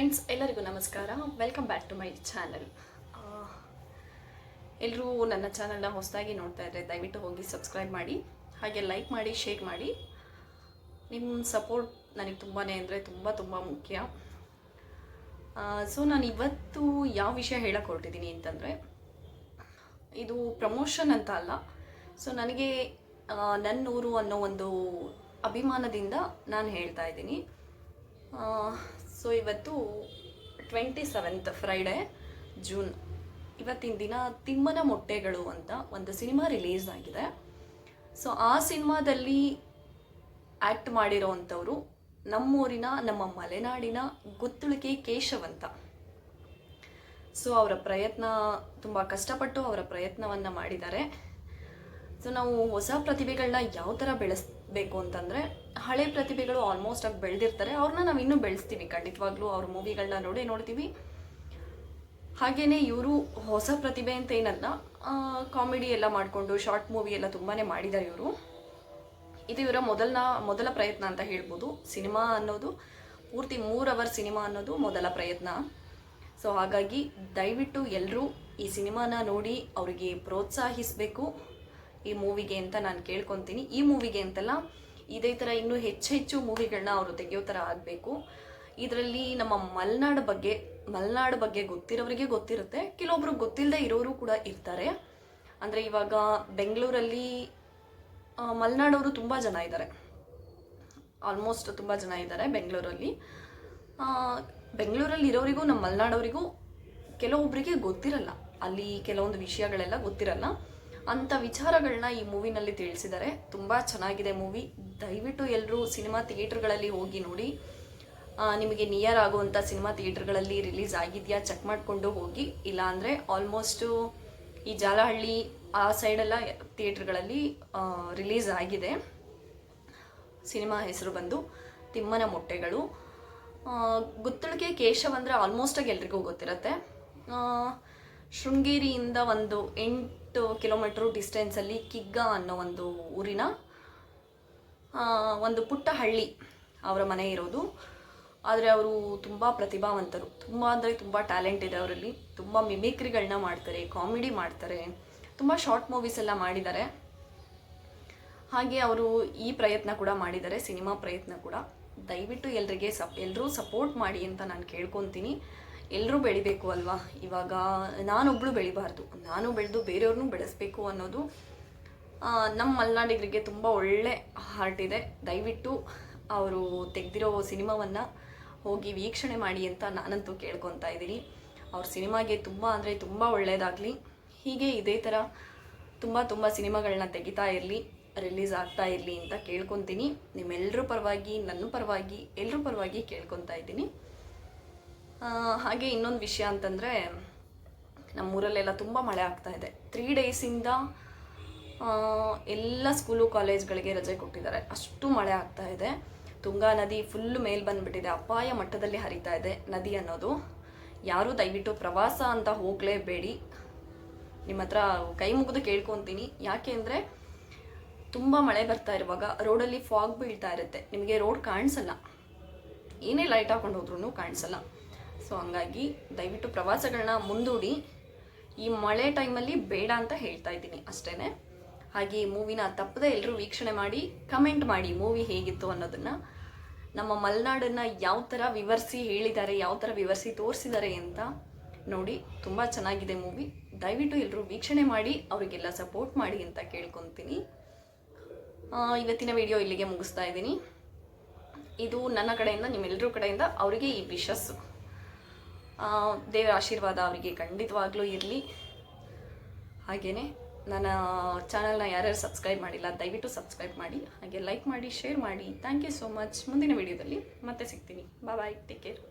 Friends, ಎಲ್ಲರಿಗೂ ನಮಸ್ಕಾರ. Welcome back to my channel. ಎಲ್ಲರೂ ನನ್ನ ಚಾನಲ್ನ ಹೊಸದಾಗಿ ನೋಡ್ತಾ ಇದ್ದರೆ ದಯವಿಟ್ಟು ಹೋಗಿ ಸಬ್ಸ್ಕ್ರೈಬ್ ಮಾಡಿ, ಹಾಗೆ ಲೈಕ್ ಮಾಡಿ, ಶೇರ್ ಮಾಡಿ. ನಿಮ್ಮ ಸಪೋರ್ಟ್ ನನಗೆ ತುಂಬಾ ಅಂದರೆ ತುಂಬ ಮುಖ್ಯ. ಸೊ ನಾನು ಇವತ್ತು ಯಾವ ವಿಷಯ ಹೇಳಕ್ಕೆ ಹೊರಟಿದ್ದೀನಿ ಅಂತಂದರೆ, ಇದು ಪ್ರಮೋಷನ್ ಅಂತ ಅಲ್ಲ. ಸೊ ನನಗೆ ನನ್ನೂರು ಅನ್ನೋ ಒಂದು ಅಭಿಮಾನದಿಂದ ನಾನು ಹೇಳ್ತಾ ಇದ್ದೀನಿ. ಸೊ ಇವತ್ತು 27th ಫ್ರೈಡೇ, ಜೂನ್. ಇವತ್ತಿನ ದಿನ ತಿಮ್ಮನ ಮೊಟ್ಟೆಗಳು ಅಂತ ಒಂದು ಸಿನಿಮಾ ರಿಲೀಸ್ ಆಗಿದೆ. ಸೊ ಆ ಸಿನಿಮಾದಲ್ಲಿ ಆ್ಯಕ್ಟ್ ಮಾಡಿರೋವಂಥವ್ರು ನಮ್ಮೂರಿನ, ನಮ್ಮ ಮಲೆನಾಡಿನ ಗುತ್ತುಳಿಕೆ ಕೇಶವ್ ಅಂತ. ಸೊ ಅವರ ಪ್ರಯತ್ನ ತುಂಬ ಕಷ್ಟಪಟ್ಟು ಅವರ ಪ್ರಯತ್ನವನ್ನು ಮಾಡಿದ್ದಾರೆ. ಸೊ ನಾವು ಹೊಸ ಪ್ರತಿಭೆಗಳನ್ನ ಯಾವ ಥರ ಬೆಳೆಸಬೇಕು ಅಂತಂದರೆ, ಹಳೆ ಪ್ರತಿಭೆಗಳು ಆಲ್ಮೋಸ್ಟ್ ಆಗಿ ಬೆಳೆದಿರ್ತಾರೆ, ಅವ್ರನ್ನ ನಾವು ಇನ್ನೂ ಬೆಳೆಸ್ತೀವಿ ಖಂಡಿತವಾಗ್ಲೂ. ಅವ್ರ ಮೂವಿಗಳನ್ನ ನೋಡ್ತೀವಿ. ಹಾಗೆಯೇ ಇವರು ಹೊಸ ಪ್ರತಿಭೆ ಅಂತ ಏನಲ್ಲ, ಕಾಮಿಡಿ ಎಲ್ಲ ಮಾಡಿಕೊಂಡು ಶಾರ್ಟ್ ಮೂವಿ ಎಲ್ಲ ತುಂಬಾ ಮಾಡಿದ್ದಾರೆ ಇವರು. ಇದು ಇವರ ಮೊದಲ ಪ್ರಯತ್ನ ಅಂತ ಹೇಳ್ಬೋದು. ಸಿನಿಮಾ ಅನ್ನೋದು ಪೂರ್ತಿ 3 ಅವರ್ ಸಿನಿಮಾ ಅನ್ನೋದು ಮೊದಲ ಪ್ರಯತ್ನ. ಸೊ ಹಾಗಾಗಿ ದಯವಿಟ್ಟು ಎಲ್ಲರೂ ಈ ಸಿನಿಮಾನ ನೋಡಿ ಅವರಿಗೆ ಪ್ರೋತ್ಸಾಹಿಸಬೇಕು ಈ ಮೂವಿಗೆ ಅಂತ ನಾನು ಕೇಳ್ಕೊತೀನಿ. ಈ ಮೂವಿಗೆ ಅಂತಲ್ಲ, ಇದೇ ಥರ ಇನ್ನೂ ಹೆಚ್ಚು ಮೂವಿಗಳನ್ನ ಅವರು ತೆಗೆಯೋ ಥರ ಆಗಬೇಕು. ಇದರಲ್ಲಿ ನಮ್ಮ ಮಲೆನಾಡು ಬಗ್ಗೆ ಗೊತ್ತಿರೋರಿಗೆ ಗೊತ್ತಿರುತ್ತೆ, ಕೆಲವೊಬ್ರು ಗೊತ್ತಿಲ್ಲದೆ ಇರೋರು ಕೂಡ ಇರ್ತಾರೆ. ಅಂದರೆ ಇವಾಗ ಬೆಂಗಳೂರಲ್ಲಿ ಮಲೆನಾಡವರು ತುಂಬ ಜನ ಇದ್ದಾರೆ, ಆಲ್ಮೋಸ್ಟ್ ತುಂಬ ಜನ ಇದ್ದಾರೆ ಬೆಂಗಳೂರಲ್ಲಿ ಇರೋರಿಗೂ ನಮ್ಮ ಮಲೆನಾಡವರಿಗೂ ಕೆಲವೊಬ್ಬರಿಗೆ ಗೊತ್ತಿರಲ್ಲ, ಅಲ್ಲಿ ಕೆಲವೊಂದು ವಿಷಯಗಳೆಲ್ಲ ಗೊತ್ತಿರಲ್ಲ. ಅಂಥ ವಿಚಾರಗಳನ್ನ ಈ ಮೂವಿನಲ್ಲಿ ತಿಳಿಸಿದ್ದಾರೆ. ತುಂಬ ಚೆನ್ನಾಗಿದೆ ಮೂವಿ. ದಯವಿಟ್ಟು ಎಲ್ಲರೂ ಸಿನಿಮಾ ಥಿಯೇಟ್ರ್ಗಳಲ್ಲಿ ಹೋಗಿ ನೋಡಿ. ನಿಮಗೆ ನಿಯರ್ ಆಗುವಂಥ ಸಿನಿಮಾ ಥಿಯೇಟ್ರ್ಗಳಲ್ಲಿ ರಿಲೀಸ್ ಆಗಿದೆಯಾ ಚೆಕ್ ಮಾಡಿಕೊಂಡು ಹೋಗಿ. ಇಲ್ಲಾಂದರೆ ಆಲ್ಮೋಸ್ಟು ಈ ಜಾಲಹಳ್ಳಿ ಆ ಸೈಡೆಲ್ಲ ಥಿಯೇಟ್ರ್ಗಳಲ್ಲಿ ರಿಲೀಸ್ ಆಗಿದೆ. ಸಿನಿಮಾ ಹೆಸರು ಬಂದು ತಿಮ್ಮನ ಮೊಟ್ಟೆಗಳು. ಗುತ್ತಳಿಕೆ ಕೇಶವ್ ಅಂದರೆ ಆಲ್ಮೋಸ್ಟಾಗಿ ಎಲ್ರಿಗೂ ಗೊತ್ತಿರುತ್ತೆ. ಶೃಂಗೇರಿಯಿಂದ ಒಂದು 8 ಕಿಲೋಮೀಟ್ರು ಡಿಸ್ಟೆನ್ಸಲ್ಲಿ ಕಿಗ್ಗ ಅನ್ನೋ ಒಂದು ಊರಿನ ಒಂದು ಪುಟ್ಟ ಹಳ್ಳಿ ಅವರ ಮನೆ ಇರೋದು. ಆದರೆ ಅವರು ತುಂಬ ಪ್ರತಿಭಾವಂತರು, ತುಂಬ ಅಂದರೆ ತುಂಬ ಟ್ಯಾಲೆಂಟ್ ಇದೆ ಅವರಲ್ಲಿ. ತುಂಬ ಮಿಮಿಕ್ರಿಗಳನ್ನ ಮಾಡ್ತಾರೆ, ಕಾಮಿಡಿ ಮಾಡ್ತಾರೆ, ತುಂಬ ಶಾರ್ಟ್ ಮೂವೀಸ್ ಎಲ್ಲ ಮಾಡಿದ್ದಾರೆ. ಹಾಗೆ ಅವರು ಈ ಪ್ರಯತ್ನ ಕೂಡ ಮಾಡಿದ್ದಾರೆ, ಸಿನಿಮಾ ಪ್ರಯತ್ನ ಕೂಡ. ದಯವಿಟ್ಟು ಎಲ್ಲರೂ ಸಪೋರ್ಟ್ ಮಾಡಿ ಅಂತ ನಾನು ಕೇಳ್ಕೊತೀನಿ. ಎಲ್ಲರೂ ಬೆಳಿಬೇಕು ಅಲ್ವಾ. ಇವಾಗ ನಾನೊಬ್ಬಳು ಬೆಳಿಬಾರ್ದು, ನಾನು ಬೆಳೆದು ಬೇರೆಯವ್ರನ್ನೂ ಬೆಳೆಸಬೇಕು ಅನ್ನೋದು ನಮ್ಮ ಮಲೆನಾಡಿಗರಿಗೆ ತುಂಬ ಒಳ್ಳೆ ಹಾರ್ಟ್ ಇದೆ. ದಯವಿಟ್ಟು ಅವರು ತೆಗೆದಿರೋ ಸಿನಿಮಾವನ್ನು ಹೋಗಿ ವೀಕ್ಷಣೆ ಮಾಡಿ ಅಂತ ನಾನಂತೂ ಕೇಳ್ಕೊತಾ ಇದ್ದೀನಿ. ಅವ್ರ ಸಿನಿಮಾಗೆ ತುಂಬ ಅಂದರೆ ತುಂಬ ಒಳ್ಳೆಯದಾಗಲಿ. ಹೀಗೆ ಇದೇ ಥರ ತುಂಬ ಸಿನಿಮಾಗಳನ್ನ ತೆಗಿತಾ ಇರಲಿ, ರಿಲೀಸ್ ಆಗ್ತಾ ಇರಲಿ ಅಂತ ಕೇಳ್ಕೊತೀನಿ. ನಿಮ್ಮೆಲ್ಲರ ಪರವಾಗಿ, ನನ್ನ ಪರವಾಗಿ, ಎಲ್ಲರ ಪರವಾಗಿ ಕೇಳ್ಕೊತಾ ಇದ್ದೀನಿ. ಹಾಗೆ ಇನ್ನೊಂದು ವಿಷಯ ಅಂತಂದರೆ, ನಮ್ಮೂರಲ್ಲೆಲ್ಲ ತುಂಬ ಮಳೆ ಆಗ್ತಾ ಇದೆ. 3 ಡೇಸಿಂದ ಎಲ್ಲ ಸ್ಕೂಲು ಕಾಲೇಜ್ಗಳಿಗೆ ರಜೆ ಕೊಟ್ಟಿದ್ದಾರೆ, ಅಷ್ಟು ಮಳೆ ಆಗ್ತಾ ಇದೆ. ತುಂಗಾ ನದಿ ಫುಲ್ ಮೇಲೆ ಬಂದುಬಿಟ್ಟಿದೆ, ಅಪಾಯ ಮಟ್ಟದಲ್ಲಿ ಹರಿತಾ ಇದೆ ನದಿ ಅನ್ನೋದು. ಯಾರೂ ದಯವಿಟ್ಟು ಪ್ರವಾಸ ಅಂತ ಹೋಗಲೇಬೇಡಿ. ನಿಮ್ಮ ಹತ್ರ ಕೈ ಮುಗಿದು ಕೇಳ್ಕೊತೀನಿ. ಯಾಕೆ ಅಂದರೆ ತುಂಬ ಮಳೆ ಬರ್ತಾ ಇರುವಾಗ ರೋಡಲ್ಲಿ ಫಾಗ್ ಬೀಳ್ತಾ ಇರುತ್ತೆ, ನಿಮಗೆ ರೋಡ್ ಕಾಣಿಸಲ್ಲ, ಏನೇ ಲೈಟ್ ಹಾಕೊಂಡು ಹೋದ್ರೂ ಕಾಣಿಸಲ್ಲ. ಸೊ ಹಂಗಾಗಿ ದಯವಿಟ್ಟು ಪ್ರವಾಸಗಳನ್ನ ಮುಂದೂಡಿ. ಈ ಮಳೆ ಟೈಮಲ್ಲಿ ಬೇಡ ಅಂತ ಹೇಳ್ತಾ ಇದ್ದೀನಿ ಅಷ್ಟೇ. ಹಾಗೆ ಈ ಮೂವಿನ ತಪ್ಪದೆ ಎಲ್ಲರೂ ವೀಕ್ಷಣೆ ಮಾಡಿ, ಕಮೆಂಟ್ ಮಾಡಿ ಮೂವಿ ಹೇಗಿತ್ತು ಅನ್ನೋದನ್ನು. ನಮ್ಮ ಮಲೆನಾಡನ್ನು ಯಾವ ಥರ ವಿವರಿಸಿ ಹೇಳಿದ್ದಾರೆ, ಯಾವ ಥರ ವಿವರಿಸಿ ತೋರಿಸಿದ್ದಾರೆ ಅಂತ ನೋಡಿ. ತುಂಬ ಚೆನ್ನಾಗಿದೆ ಮೂವಿ. ದಯವಿಟ್ಟು ಎಲ್ಲರೂ ವೀಕ್ಷಣೆ ಮಾಡಿ, ಅವರಿಗೆಲ್ಲ ಸಪೋರ್ಟ್ ಮಾಡಿ ಅಂತ ಕೇಳ್ಕೊತೀನಿ. ಇವತ್ತಿನ ವಿಡಿಯೋ ಇಲ್ಲಿಗೆ ಮುಗಿಸ್ತಾ ಇದ್ದೀನಿ. ಇದು ನನ್ನ ಕಡೆಯಿಂದ, ನಿಮ್ಮೆಲ್ಲರ ಕಡೆಯಿಂದ ಅವರಿಗೆ ಈ ವಿಶಸ್ಸು. ದೇವರ ಆಶೀರ್ವಾದ ಅವರಿಗೆ ಖಂಡಿತವಾಗ್ಲೂ ಇರಲಿ. ಹಾಗೆಯೇ ನನ್ನ ಚಾನಲ್ನ ಯಾರ್ಯಾರು ಸಬ್ಸ್ಕ್ರೈಬ್ ಮಾಡಿಲ್ಲ ದಯವಿಟ್ಟು ಸಬ್ಸ್ಕ್ರೈಬ್ ಮಾಡಿ, ಹಾಗೆ ಲೈಕ್ ಮಾಡಿ, ಶೇರ್ ಮಾಡಿ. Thank you so much. ಮುಂದಿನ ವಿಡಿಯೋದಲ್ಲಿ ಮತ್ತೆ ಸಿಗ್ತೀನಿ. Bye, take care.